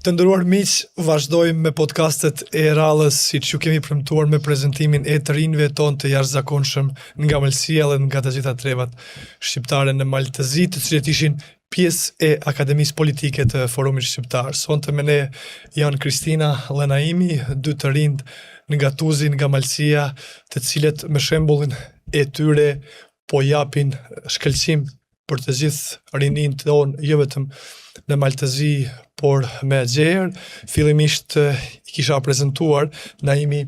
Të nderuar miq, vazhdojmë me podcastet e radhës, siç ju kemi premtuar me prezantimin e të rinjve tonë të jashtëzakonshëm nga Malësia dhe nga të gjitha trevat shqiptare në Maltëzi, të cilët ishin pjesë e Akademisë Politike të Forumit Shqiptar. Sonte me ne janë Kristina dhe Naimi, dy të rinj nga Tuzi, nga Malësia, të cilët me shembullin e tyre po japin shkëlqim për të gjithë rinin tonë, jo vetëm në Maltëzi, por me gjerë. Fillimisht i kisha prezentuar, Naimi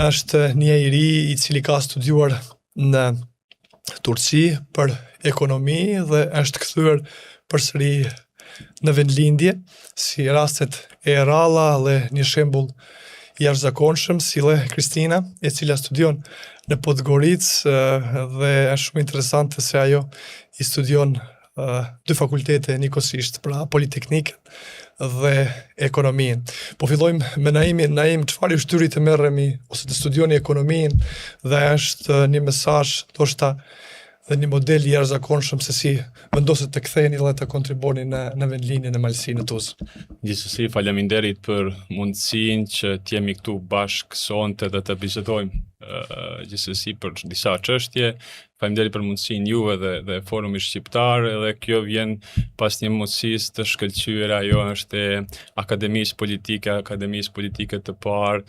është një i ri i cili ka studiuar në Turqi për ekonomi dhe është kthyer përsëri në vendlindje, si rastet e ralla dhe një shembull i jashtëzakonshëm, si dhe Kristina, e cila studion në Podgoricë dhe është shumë interesante se ajo i studion dy fakultete njëkohësisht, pra Politeknikën dhe ekonominë. Po fillojmë me Naimin. Naim, çfarë ju shtyri të merremi ose të studioni ekonominë, dhe është një mesazh ndoshta dhe një model i jashtëzakonshëm se si vendoset të ktheheni dhe të kontribuoni në vendlinjen e Malësinë në Tuzë. Gjithsesi, faleminderit për mundësinë që të jemi këtu bashkë sonte dhe të bisedojmë gjithsesi për disa çështje. Faleminderit për mundësinë juve dhe Forumit Shqiptar, edhe kjo vjen pas një mundësisë të shkëlqyer, ajo është e Akademisë Politike të parë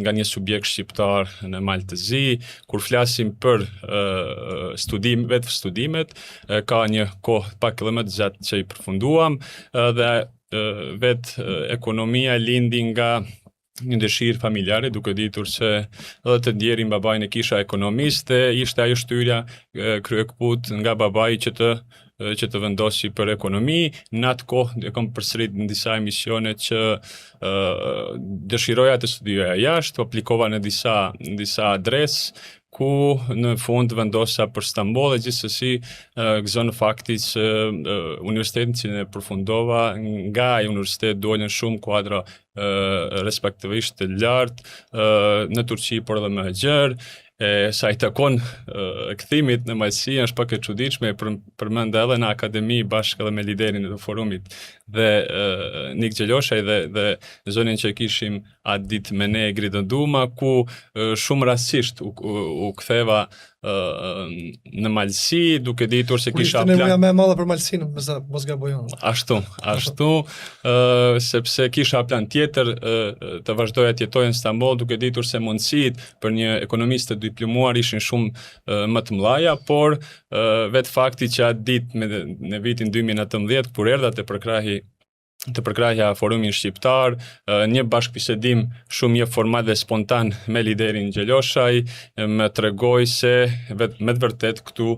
nga një subjekt shqiptar në Maltëzi. Kur flasim për studimet, ka një kohë pak edhe më të gjatë që i përfunduam, dhe ekonomia lindi nga një dëshirë familjare, duke ditur se edhe të ndjerin babajin e kisha ekonomiste, ishte ajo shtyrja kryekput nga babai që të vendosi për ekonomi. Në atë kohë e kam përsërit në disa emisione që dëshiroja të studioja jashtë, aplikova në disa adresë, ku në fund vendosa për Stamboll, dhe gjithsesi gëzon fakti që universitetin që ne përfundova, nga ai universitet dolën shumë kuadra respektivisht të lartë në Turqi, por edhe më gjerë. Sa i takon kthimit në Malësi, është pak e çuditshme, përmend edhe në akademi bashkë edhe me liderin e forumit dhe Nik Gjeloshaj dhe zonin që kishim atë ditë me ne Gridën Duma, ku shumë rastësisht u ktheva në Malësi, duke ditur se kisha plan. Ishte më e madhe për Malësinë, mos gabojon. Ashtu, sepse kisha plan tjetër të vazhdoja të jetoja në Stamboll, duke ditur se mundësitë për një ekonomist të diplomuar ishin shumë më të mëdha, por vetë fakti që atë ditë në vitin 2019, kur erdha të përkrahja Forumin Shqiptar, një bashkëbisedim shumë formal dhe spontan me liderin Gjeloshaj, më tregoi se me të vërtet këtu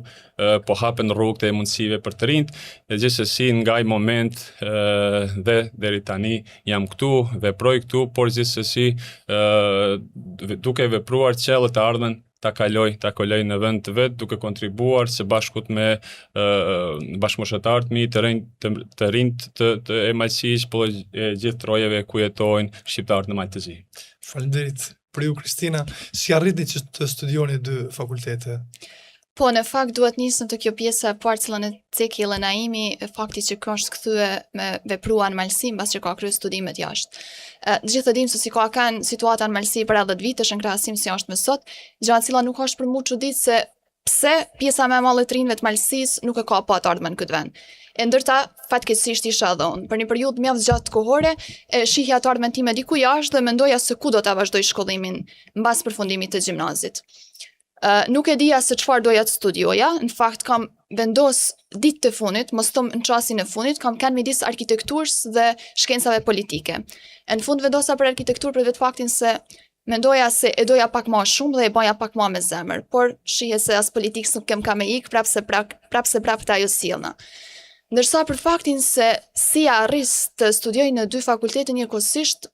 po hapen rrugët e mundësive për të rinjt, dhe gjithsesi nga ai moment dhe deri tani jam këtu, veproj këtu, por gjithsesi duke vepruar që të ardhmen ta kaloj në vend të vet, duke kontribuar së bashkut me bashkëmoshatarët mi të rinj të Malësisë, po e gjithë trojeve ku jetojnë shqiptarët në Maltëzi. Faleminderit për ju, Kristina. Si arritni që të studioni dy fakultete? Po, në fakt duhet nisëm të kjo pjesa e parë cilën e ceki edhe Naimi, fakti që ka është kthye me veprua në Malësi mbas që ka kryer studimet jashtë. Gjithë dimë se si ka kanë situata në Malësi për 10 vitesh në krahasim si është më sot, gjë e cila nuk është për mua çuditë se pse pjesa më e madhe e rinjve të Malësisë nuk e ka pa të ardhmen në këtë vend. E ndërta fatkeqësisht isha dhënë. Për një periudhë mjaft gjatë kohore, shihja të ardhmen time diku jashtë dhe mendoja se ku do ta vazhdoj shkollimin mbas përfundimit të gjimnazit. Nuk e dija se çfarë doja të studioja, në fakt kam vendos ditë të fundit, mos thom në çastin e fundit, kam kanë midis arkitekturës dhe shkencave politike. Në fund vendosa për arkitekturë për vetë faktin se mendoja se e doja pak më shumë dhe e baja pak më me zemër, por shihe se as politikës nuk kem ka me ik, prapë të ajo sjellna. Ndërsa për faktin se si arris të studioj në dy fakultete njëkohësisht,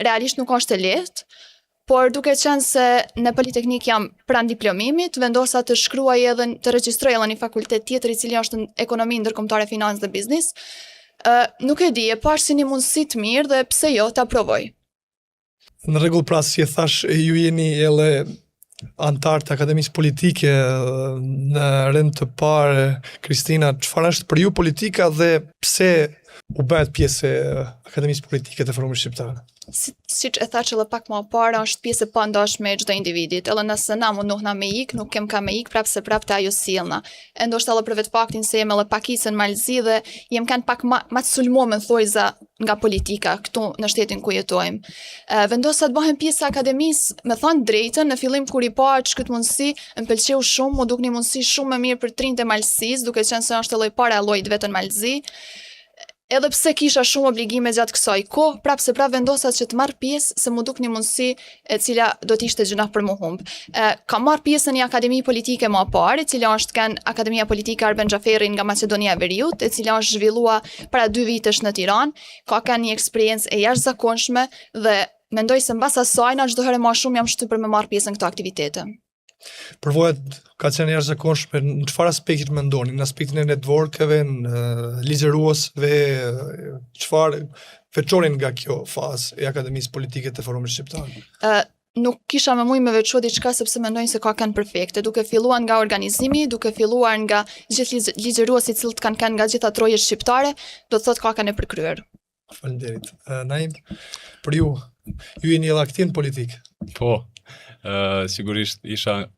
realisht nuk është e lehtë, por duke qenë se në Politeknik jam pranë diplomimit, vendosa të shkruaj edhe të regjistroj edhe një fakultet tjetër i cili është në ekonomi ndërkombëtare, financë dhe biznis. Nuk e di, e pash si një mundësi të mirë dhe pse jo ta provoj. Në rregull, pra, si e thash, ju jeni edhe antar të Akademisë Politike në rend të parë. Kristina, çfarë është për ju politika dhe pse u bëhet pjesë e Akademisë Politike të Forumit Shqiptar. Siç e thash edhe pak më parë, është pjesë e pandashme e çdo individit. Edhe nëse na mundohna me ik, nuk kem ka me ik prapë se prapë ajo sjellna. E ndoshta edhe për vetë faktin se jem edhe pakicën Malzi dhe jem kanë pak ma të sulmuar më thojza nga politika këtu në shtetin ku jetojmë. Vendosa të bëhem pjesë e akademisë, me thënë drejtën, në fillim kur i pa këtë mundësi, më pëlqeu shumë, mu dukni mundësi shumë më mirë për trinjtë e Malzisë, duke qenë se është lloj para e llojit vetën Malzi. Edhe pse kisha shumë obligime gjatë kësaj kohë, prapë se prapë vendosa që të marr pjesë se mu dukni mundësi e cila do të ishte gjuna për mu humb. Kam marr pjesë në një akademi politike më parë, e cila është Akademia Politike Arben Xhaferi nga Maqedonia e Veriut, e cila është zhvillua para 2 vitesh në Tiranë, ka një eksperiencë e jashtëzakonshme dhe mendoj se mbas asaj na çdo herë më shumë jam shtypur me marr pjesë në këto aktivitete. Përvojat ka qenë jashtëzakonshme në çfarë aspektit mendoni? Në aspektin e networkeve, në ligjëruesve, çfarë veçonin nga kjo fazë e Akademisë Politike të Forumit Shqiptar? Nuk kisha me mujë me veçu diçka sepse mendojnë se ka kanë perfekte, duke filluar nga organizimi, duke filluar nga gjithë ligjëruesit cilët kanë nga gjitha trojet shqiptare, do të thotë ka kanë e përkryer. Faleminderit. Naim, për ju jeni edhe aktiv në politikë? Po, sigurisht isha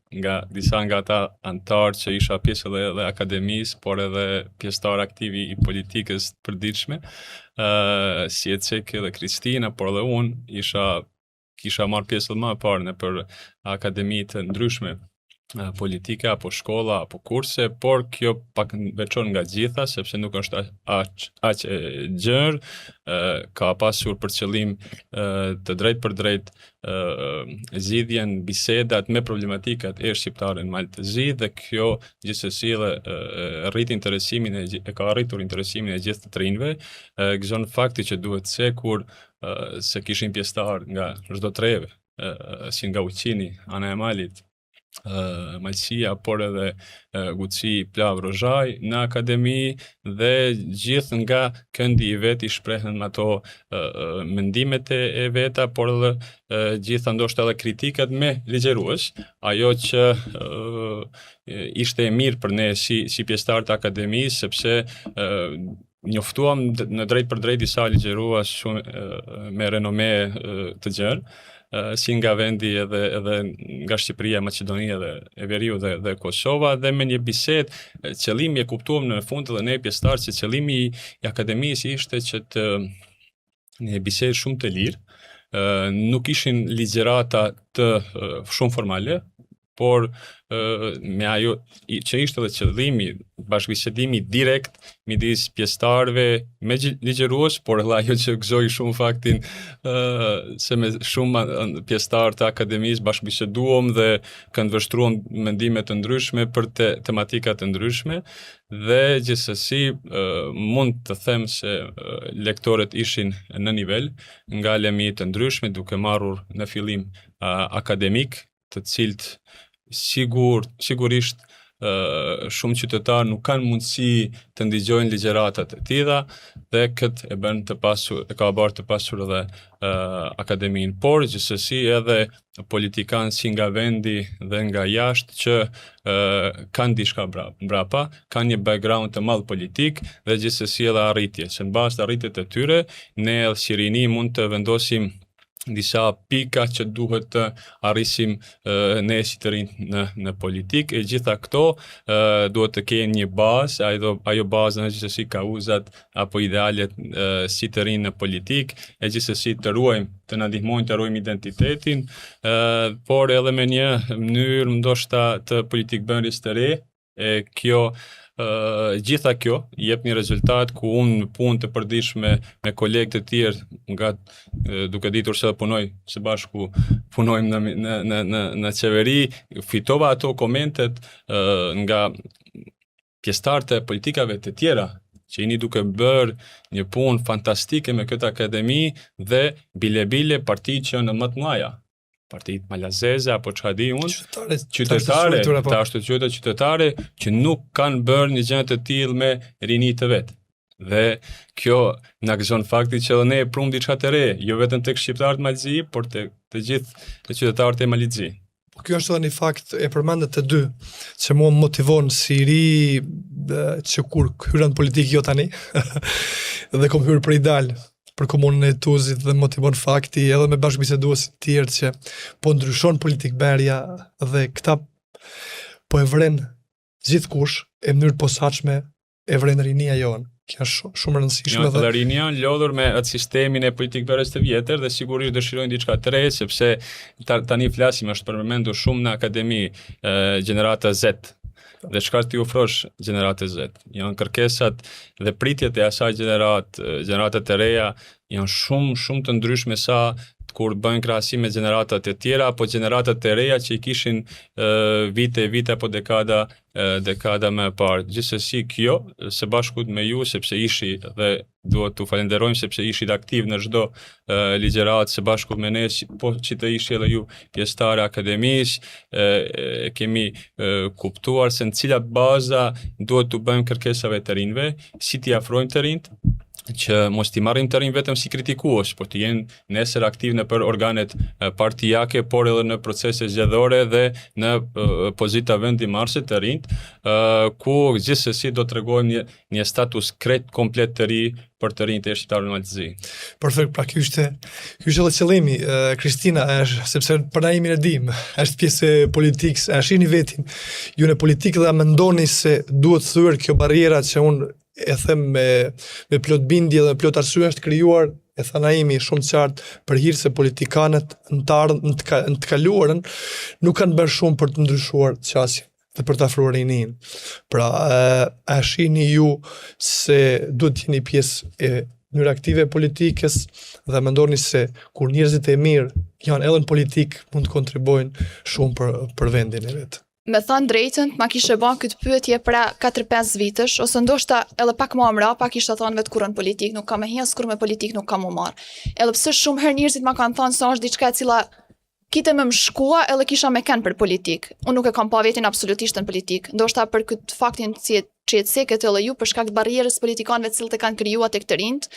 disa nga ata antarë që isha pjesë edhe akademisë, por edhe pjesëtar aktivi i politikës të përditshme, si Ecek dhe Kristina, por edhe unë kisha marrë pjesë edhe më parë në për akademi të ndryshme politike, apo shkolla, apo kurse, por kjo pak veçon nga gjitha, sepse nuk është aq e gjerë, ka pasur për qëllim të drejt për drejt zgjidhjen, bisedat me problematikat e shqiptare në Maltëzi, dhe kjo gjithsesi ka arritur interesimin e gjithë të trinjve, gëzon fakti që duhet se kishin pjesëtar nga çdo treve, si nga Uqini, Ana e Malit, Malësia, por edhe Guci Plav Rozhaj në akademi, dhe gjithë nga këndi i vet i shprehen ato mendimet e veta, por edhe gjithë ndoshta edhe kritikat me ligjërues, ajo që ishte e mirë për ne si pjesëtar të akademisë, sepse njoftuam në drejt për drejt disa ligjërues shumë me renome të gjerë, si nga vendi edhe nga Shqipëria, Maqedonia dhe e Veriu dhe Kosova, dhe me një bisedë, qëllimi e kuptuam në fund edhe ne pjesëtar se qëllimi i akademisë ishte që të një bisedë shumë të lirë, nuk ishin ligjërata të shumë formale, por me ajo që ishte edhe qëllimi, bashkëbisedimi direkt midis pjesëtarëve me ligjërues, por edhe ajo që gëzoi shumë faktin se me shumë pjesëtarë të akademisë bashkëbiseduam dhe këndvështruam mendime të ndryshme për tematika të ndryshme, dhe gjithsesi mund të them se lektorët ishin në nivel, nga lemi të ndryshme, duke marrur në fillim akademik, të cilët sigurisht shumë qytetarë nuk kanë mundësi të ndigjojnë ligjëratat e tilla, dhe këtë e ka bërë të pasur edhe akademinë, por gjithsesi edhe politikanë si nga vendi dhe nga jashtë që kanë diçka mbrapa, kanë një background të madh politik dhe gjithsesi edhe arritje, që në bazë të arritjet e tyre ne si rini mund të vendosim disa pika që duhet të arrisim ne si të rinj në politikë, e gjitha këto duhet të kenë një bazë, ajo bazë në gjithsesi kauzat apo idealet si të rinj në politikë, e gjithsesi të na ndihmojnë të ruajmë identitetin, por edhe me një mënyrë ndoshta të politikbënies të re, e kjo gjitha kjo jep një rezultat ku unë në punë të përditshme me kolegë të tjerë, nga duke ditur se punoj së bashku, punojmë në qeveri, fitova ato komentet nga pjesëtarë të politikave të tjera, që jeni duke bërë një punë fantastike me këtë akademi, dhe bile parti që në më të mëdha, partitë malazeze apo çka di unë, qytetare, të ashtu qytetare që nuk kanë bërë një gjë të tillë me rini të vet. Dhe kjo na gëzon fakti që edhe ne e prum diçka të re, jo vetëm tek shqiptarët Malzi, por të gjithë të qytetarët e Malizit. Kjo është edhe një fakt e përmendet të dy, që mua më motivon si ri që kur hyrën politikë jo tani, dhe kom hyrë për ideal për komunën e Tuzit dhe motivon fakti edhe me bashkëbiseduesit tjerë që po ndryshon politikberja dhe këta po e vren gjithkush e mënyrë posaçme e vren rinia jonë. Kjo është shumë e rëndësishme dhe rinia lodhur me atë sistemin e politikberjes të vjetër dhe sigurisht dëshirojnë diçka të re sepse tani flasim është përmendur shumë në akademi gjenerata Z. Dhe çka ti ofrosh gjeneratës Z? Janë kërkesat dhe pritjet e asaj gjeneratat e reja janë shumë të ndryshme sa kur bëjnë krahasim me gjeneratat e tjera apo gjeneratat e reja që i kishin vite apo dekada më parë. Gjithsesi kjo së bashku me ju sepse ishi dhe duhet t'u falenderojmë sepse ishit aktiv në çdo ligjëratë së bashku me ne, po që të ishi edhe ju pjesëtarë akademisë, kemi kuptuar se në cilat baza duhet t'u bëjmë kërkesave të rinjve, si t'i afrojmë të rinjt, që mos t'i marrim të rinj vetëm si kritikues, por të jenë nesër aktiv në për organet partijake, por edhe në procese zgjedhore dhe në pozita vendimarrëse të rinjt, ku gjithsesi do t'rregojmë një status krejt komplet të ri për të rinjt e shqiptarëve në Maltëzi. Perfekt, pra ky është edhe qëllimi. Kristina, sepse për na jemi e dim, është pjesë e politikës, e shihni vetin, ju në politikë dhe mendoni se duhet thyer kjo barriera që unë e them me plot bindje dhe me plot arsye është krijuar, e tha Naimi shumë qartë, për hir se politikanët në të kaluarën nuk kanë bërë shumë për të ndryshuar qasjen dhe për të afruar rinin. Pra, a shihni ju se duhet të jeni pjesë e mënyrë aktive e politikës dhe mendoni se kur njerëzit e mirë janë edhe në politikë mund të kontribuojnë shumë për vendin e vet. Me thënë drejtën, ma kishe ban këtë pyetje pra 4-5 vitesh, ose ndoshta edhe pak më amra, pa kisha thënë vetë kurën politik, nuk kam e hjes kur me politik nuk kam u marë. Edhe pse shumë herë njerëzit ma kanë thënë se është diçka e cila kite me më shkua edhe kisha me kanë për politik. Unë nuk e kam pa vetin absolutisht në politik, ndoshta për këtë faktin që e të seket edhe ju për shkak të barrierës politikanëve cilët e kanë krijuar tek të rinjt.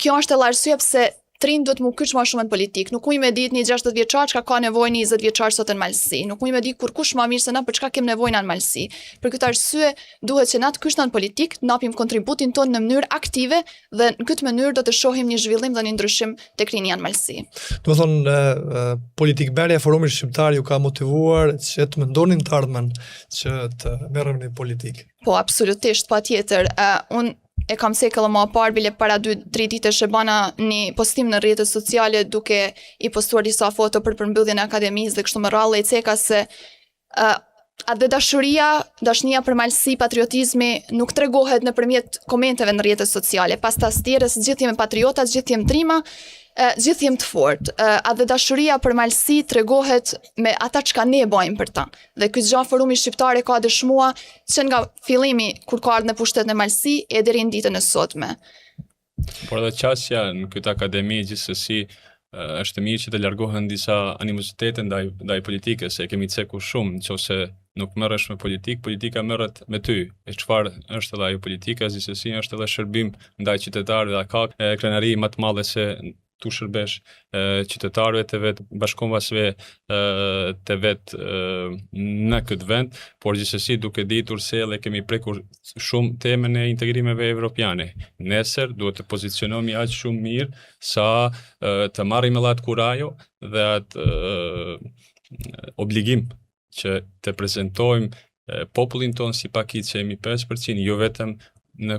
Kjo është edhe arsye pse të rinjt duhet mu kyç ma shumë në politik. Nuk ujë me ditë një 60 vjeçar çka ka nevojë një 20 vjeçar sot në Malësi. Nuk ujë me ditë kur kush ma mirë se na për çka kem nevojë në Malësi. Për këtë arsye duhet që na të kyçna në politik, të napim kontributin tonë në mënyrë aktive dhe në këtë mënyrë do të shohim një zhvillim dhe një ndryshim tek rinia në Malësi. Do të thonë politikberja e Forumit Shqiptar ju ka motivuar që të mendonin të ardhmen që të merrem në politikë. Po, absolutisht, patjetër. Unë e kam sekëll më parë, bile para 2-3 ditësh e bana një postim në rrjetet sociale duke i postuar disa foto për përmbylljen e akademisë dhe kështu me radhë e ceka se atë dashnia për Malësi, patriotizmi nuk tregohet nëpërmjet komenteve në rrjetet sociale. Pas tas tjerës gjithë jemi patriota, gjithë jemi trima, gjithë jemi të fortë. Atë dashuria për Malësi tregohet me ata çka ne bëjmë për ta. Dhe ky gjë Forumi Shqiptar e ka dëshmuar që nga fillimi kur ka ardhur në pushtet në Malësi e deri në ditën e sotme. Por edhe qasja në këtë akademi gjithsesi është mirë që të largohen disa animozitete ndaj politikës, se kemi ceku shumë, nëse nuk merresh me politikë, politika merret me ty. E çfarë është edhe ajo politika, gjithsesi është edhe shërbim ndaj qytetarëve dhe ka krenari më të madhe se tu shërbesh qytetarëve të vet, bashkëkombësve të vet në këtë vend, por gjithsesi duke ditur se edhe kemi prekur shumë temën e integrimeve evropiane. Nesër duhet të pozicionohemi aq shumë mirë sa të marrim edhe atë kurajo dhe atë obligim që të prezantojmë popullin tonë si pakicë që jemi 5%, jo vetëm në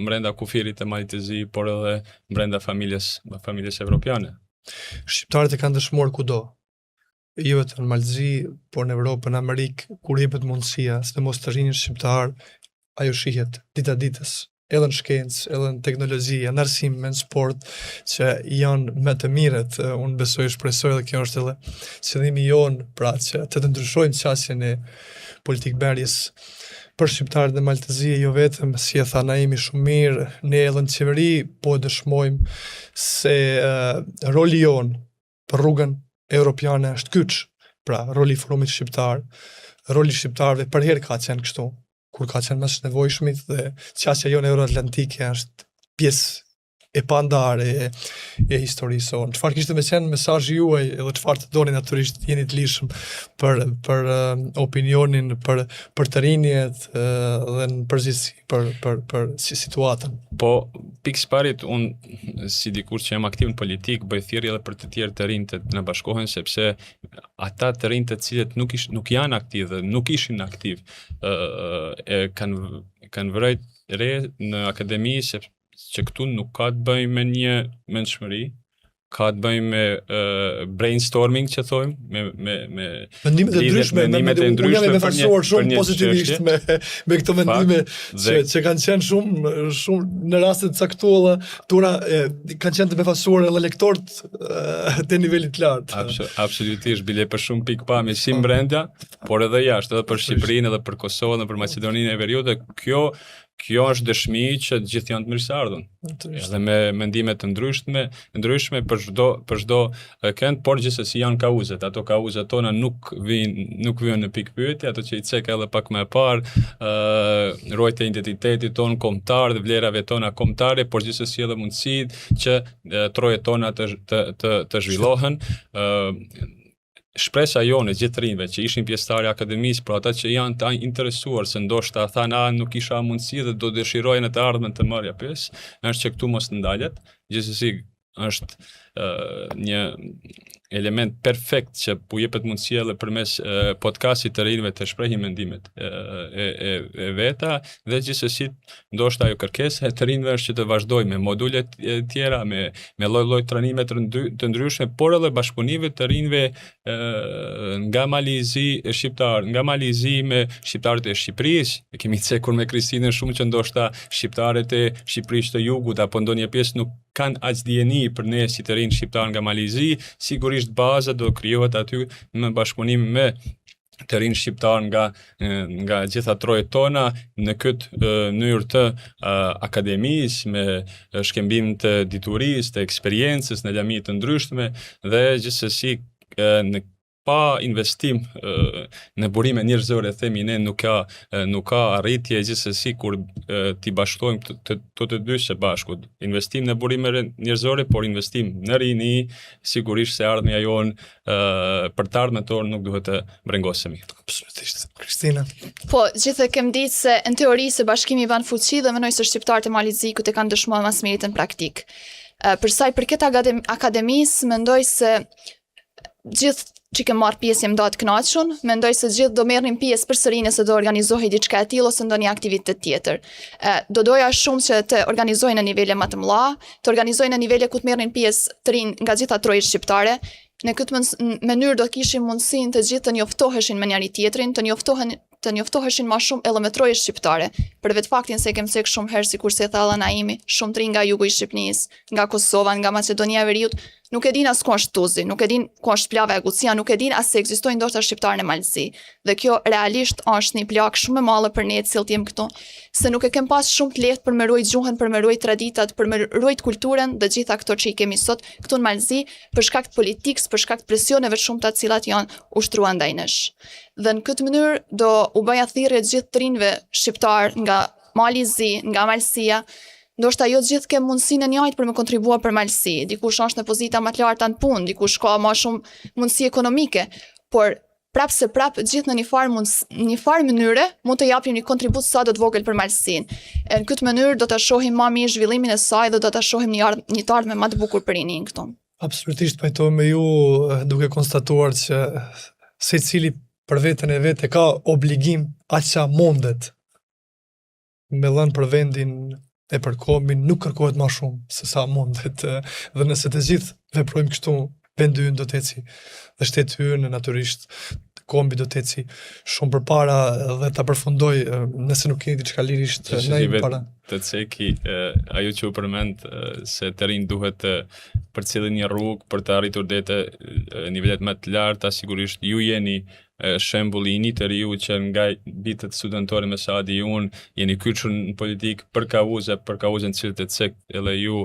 brenda kufirit të Maltëzi, por edhe brenda familjes evropiane. Shqiptarët e kanë dëshmuar kudo, jo vetëm në Maltëzi, por në Evropë, në Amerikë, kur jepet mundësia, sidomos të rinjë shqiptar, ajo shihet dita ditës, edhe në shkencë, edhe në teknologji, në arsim, në sport, që janë me të mirët. Unë besoj, shpresoj dhe kjo është edhe qëllimi jonë, pra që të ndryshojmë qasjen e politikberjes për shqiptarët dhe Maltëzi, jo vetëm, si e tha Naimi shumë mirë, ne edhe në qeveri, po dëshmojmë se roli jonë për rrugën europiane është kyç, pra roli i Forumit Shqiptar, roli shqiptarëve për herë ka qenë kështu, kur ka qenë më së nevojshmit dhe qasja jonë euroatlantike është pjesë e pandare e historisë sonë. Çfarë kishte me qenë mesazhi juaj edhe çfarë të doni natyrisht jeni të lishëm për opinionin, për të rinjet dhe në përgjithësi për si situatën. Po, pikë parit, unë si dikur që jam aktiv në politikë, bëj thirrje edhe për të tjerë të rinj të na bashkohen, sepse ata të rinj të cilët nuk janë aktiv dhe nuk ishin aktiv, kanë vërejt re në akademi, sepse që këtu nuk ka të bëjmë me një mendshmëri, ka të bëjmë me brainstorming që thojmë, me mendimet e ndryshme, unë jam me faksuar shumë pozitivisht me këto mendime që kanë qenë shumë në raste të caktuara, tura kanë qenë të befasuar edhe lektorët te nivelit të lartë. Absolutisht, bile për shumë pikë pamje si brenda, por edhe jashtë, edhe për Shqipërinë, edhe për Kosovën, edhe për Maqedoninë e Veriut, kjo është dëshmi që të gjithë janë të mirëseardhur. Edhe me mendime të ndryshme për çdo kënd, por gjithsesi janë kauzet. Ato kauzet tona nuk vijnë në pikë pyetje, ato që i cek edhe pak më parë, ruajtja e identitetit ton kombëtar dhe vlerave tona kombëtare, por gjithsesi edhe mundësitë që trojet tona të zhvillohen. Shpresa jone gjithë rinjve që ishin pjesëtarë e akademisë, por ata që janë të interesuar se ndoshta thanë nuk kisha mundësi dhe do dëshirojnë të ardhmen të marrja pjesë, është që këtu mos ndalet. Gjithsesi është një element perfekt që pu jepet mundësia edhe përmes podcastit të rinjve të shprehin mendimet e veta, dhe gjithsesi ndoshta ajo kërkesa e të rinjve është që të vazhdojmë me module tjera, me lloj-lloj trajnime të ndryshme, por edhe bashkëpunime të rinjve nga Malizi shqiptar, nga Malizi me shqiptarët e Shqipërisë. E kemi cekur me Kristinën shumë që ndoshta shqiptarët e Shqipërisë të Jugut apo ndonjë pjesë nuk kanë aq dijeni për ne si të rinj shqiptar nga Malizi, sigurisht baza do krijohet aty në bashkëpunim me të rinj shqiptar nga gjitha trojet tona në këtë mënyrë të akademisë, me shkembim të diturisë, të eksperiencës në lami të ndryshme, dhe gjithsesi në pa investim në burime njerëzore, themi ne, nuk ka arritje gjithsesi kur t'i bashkojmë të dy së bashku. Investim në burime njerëzore, por investim në rini, sigurisht se ardhmja jonë për të ardhmen tonë nuk duhet të brengosemi. Absolutisht. Kristina. Po, gjithë kem ditë se në teori se bashkimi i ban fuqi dhe mendoj se shqiptarët e Malizikut e kanë dëshmuar mas mirit në praktik. Për sa i përket akademisë, mendoj se gjithë që kem marrë pjesë jam do të kënaqur, mendoj se gjithë do merrnin pjesë përsëri nëse do organizohej diçka e tillë ose ndonjë aktivitet tjetër. Do doja shumë që të organizojnë në nivele më të mëdha, të organizojnë në nivele ku të merrnin pjesë të rinj nga gjitha trojet shqiptare. Në këtë mënyrë do kishim mundësinë të gjithë të njoftoheshin me njëri tjetrin, të njoftoheshin më shumë edhe me trojet shqiptare. Për vetë faktin se kem cek shumë herë, sikur se e tha edhe Naimi, shumë të rinj nga jugu i Shqipërisë, nga Kosova, nga Maqedonia e Veriut, nuk e din as ku është Tuzi, nuk e din ku është Plava e Gucia, nuk e din as se ekzistojnë ndoshta shqiptarë në Malzi. Dhe kjo realisht është një plagë shumë e madhe për ne të cilët jem këtu, se nuk e kem pas shumë të lehtë për me ruajt gjuhën, për me ruajt traditat, për me ruajt kulturën dhe gjitha këto që i kemi sot këtu në Malzi, për shkak të politikës, për shkak të presioneve të shumta të cilat janë ushtruar ndaj nesh. Dhe në këtë mënyrë do u bëja thirrje të gjithë të rinjve shqiptar nga Malizi, nga Malsia. Ndoshta jo të gjithë kemë mundësinë e njëjtë për me kontribuar për Malsi, dikush është në pozita më të larta në punë, dikush ka më shumë mundësi ekonomike, por prapë gjithë në një farë mënyre mund të japim një kontribut sa do të vogël për Malsinë. Në këtë mënyrë do të shohim më mirë zhvillimin e saj dhe do të shohim një të ardhme më të bukur për rinin këtu. Absolutisht pajtohem me ju duke konstatuar që secili për veten e vet e ka obligim aq sa mundet me dhënë për vendin e për kombin, nuk kërkohet më shumë se sa mundet, dhe nëse të gjithë veprojmë kështu, vendi ynë do të eci, dhe shteti ynë natyrisht kombi do të eci shumë përpara dhe ta përfundoj nëse nuk keni diçka lirisht në para. Të ceki, ajo që u përmend se të rinj duhet të përcjellin një rrugë për të arritur deri te nivelet më të larta, sigurisht ju jeni shembulli i një të riu që nga vitet studentore me Saadi unë jeni kyçur në politikë për kauzën cilët e cek edhe ju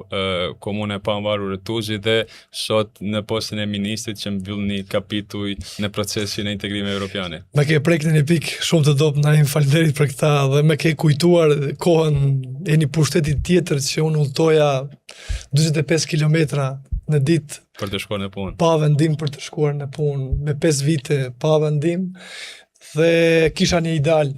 komune e pavarur e Tuzit dhe sot në postën e ministrit që mbyllni kapituj në procesin e integrimit evropiane. Me ke prek në një pikë shumë të dobët, Naim, faleminderit për këtë dhe me ke kujtuar kohën e një pushteti tjetër që unë udhtoja 45 kilometra në ditë Për të shkuar në punë. pa vendim për të shkuar në punë, me 5 vite pa vendim, dhe kisha një ideal.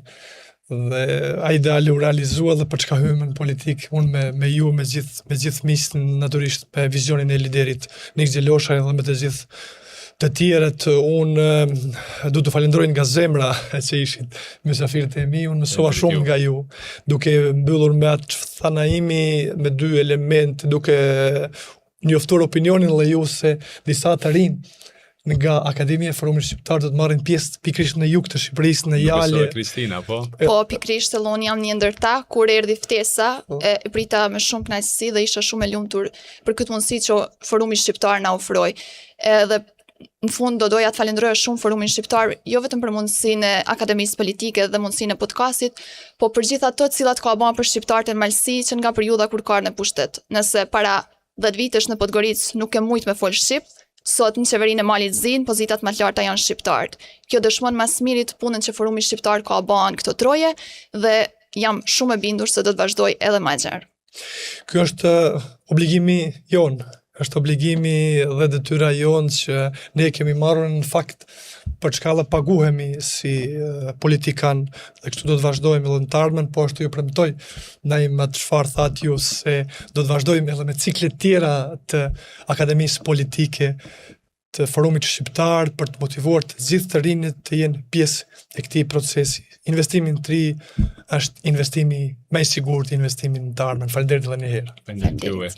Dhe a ideali u realizua dhe për çka hymë në politikë, unë me ju, me gjithë miqtë natyrisht, me vizionin e liderit Nik Gjelosha dhe me të gjithë të tjerët, unë du të falenderoj nga zemra që ishin mysafirët e mi, unë mësova shumë nga ju, duke mbyllur me atë thanaimi me 2 elemente, duke njoftuar opinionin dhe ju se disa të rinë nga Akademia e Forumit Shqiptar do të marrin pjesë pikërisht në jug të Shqipërisë, në Jale. Profesore Kristina, po? Po, pikërisht edhe unë jam një ndër ta, kur erdhi ftesa, e prita me shumë kënaqësi dhe isha shumë e lumtur për këtë mundësi që Forumi Shqiptar na ofroi. Edhe në fund do doja të falenderoja shumë Forumin Shqiptar, jo vetëm për mundësinë e Akademisë Politike dhe mundësinë e podcastit, po për gjithë ato të cilat ka bën për shqiptarët e Malsi që nga periudha kur ka në pushtet. Nëse para 10 vitesh në Podgoricë nuk e mujt me fol shqip, sot në qeverinë e Malit Zin, pozitat më të larta janë shqiptarët. Kjo dëshmon mas miri të punën që Forumi Shqiptar ka bën këto troje dhe jam shumë e bindur se do të vazhdoj edhe më gjerë. Ky është obligimi jonë, është obligimi dhe detyra jonë që ne kemi marrë në fakt për çka dhe paguhemi si politikan dhe kështu do të vazhdojmë edhe në të ardhmen, po ashtu ju premtoj ndaj me çfarë thatë ju se do të vazhdojmë edhe me ciklet tjera të Akademisë Politike të Forumit Shqiptar për të motivuar të gjithë të rinjët të jenë pjesë e këtij procesi. Investimi në tri është investimi më i sigurt, investimi në të ardhmen. Faleminderit edhe një herë. Faleminderit juve.